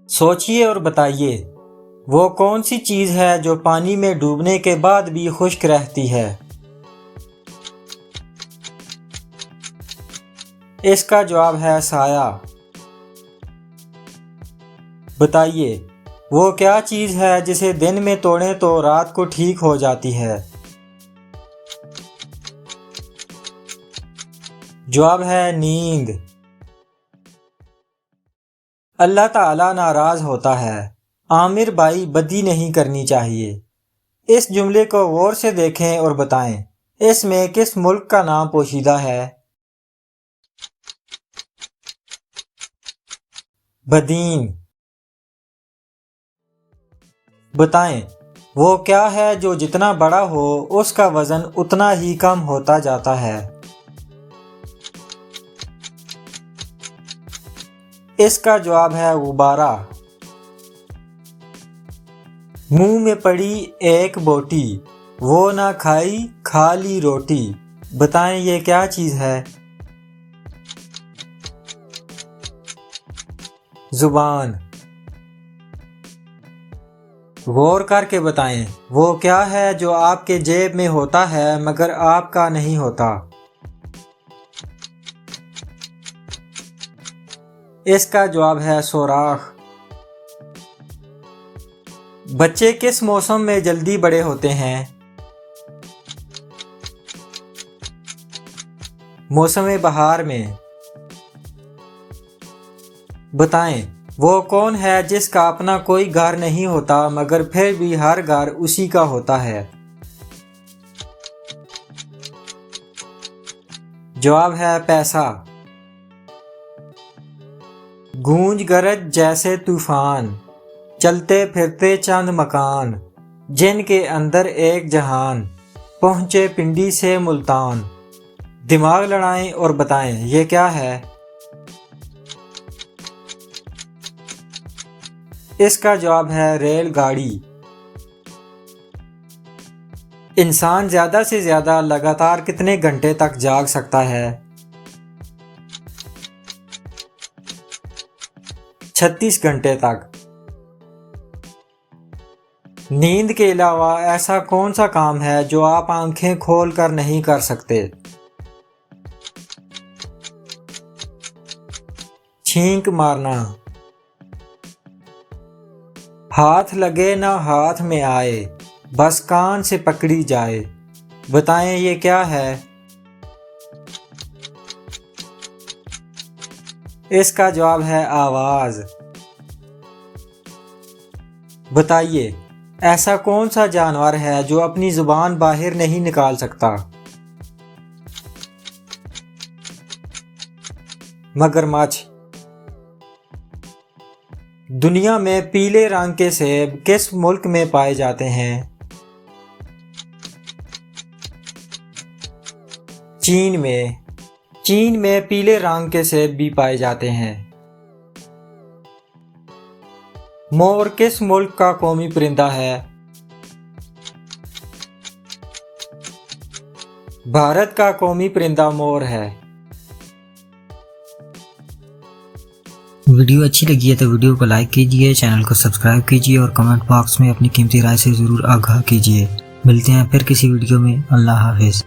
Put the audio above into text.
सोचिए और बताइए, वो कौन सी चीज़ है जो पानी में डूबने के बाद भी खुश्क रहती है? इसका जवाब है साया। बताइए, वो क्या चीज़ है जिसे दिन में तोड़ें तो रात को ठीक हो जाती है? जवाब है नींद। अल्लाह ताला नाराज़ होता है, आमिर भाई बदी नहीं करनी चाहिए। इस जुमले को गौर से देखें और बताएं, इसमें किस मुल्क का नाम पोशीदा है? बदीन। बताएं, वो क्या है जो जितना बड़ा हो उसका वज़न उतना ही कम होता जाता है? इसका जवाब है गुब्बारा। मुंह में पड़ी एक बोटी, वो ना खाई खा ली रोटी। बताएं, ये क्या चीज़ है? जुबान। गौर करके बताएं, वो क्या है जो आपके जेब में होता है मगर आपका नहीं होता? इसका जवाब है सुराख। बच्चे किस मौसम में जल्दी बड़े होते हैं? मौसम बहार में। बताएं, वो कौन है जिसका अपना कोई घर नहीं होता मगर फिर भी हर घर उसी का होता है? जवाब है पैसा। गूंज गरज जैसे तूफान, चलते फिरते चंद मकान, जिनके अंदर एक जहान, पहुँचे पिंडी से मुल्तान। दिमाग लड़ाएं और बताएं, ये क्या है? इसका जवाब है रेलगाड़ी। इंसान ज़्यादा से ज़्यादा लगातार कितने घंटे तक जाग सकता है? 36 घंटे तक। नींद के अलावा ऐसा कौन सा काम है जो आप आंखें खोल कर नहीं कर सकते? छींक मारना। हाथ लगे ना हाथ में आए, बस कान से पकड़ी जाए। बताएं, ये क्या है? इसका जवाब है आवाज़। बताइए, ऐसा कौन सा जानवर है जो अपनी जुबान बाहर नहीं निकाल सकता? मगरमच्छ। दुनिया में पीले रंग के सेब किस मुल्क में पाए जाते हैं? चीन में। चीन में पीले रंग के सेब भी पाए जाते हैं। मोर किस मुल्क का कौमी परिंदा है? भारत का कौमी परिंदा मोर है। वीडियो अच्छी लगी है तो वीडियो को लाइक कीजिए, चैनल को सब्सक्राइब कीजिए और कमेंट बॉक्स में अपनी कीमती राय से ज़रूर आगाह कीजिए। मिलते हैं फिर किसी वीडियो में। अल्लाह हाफिज़।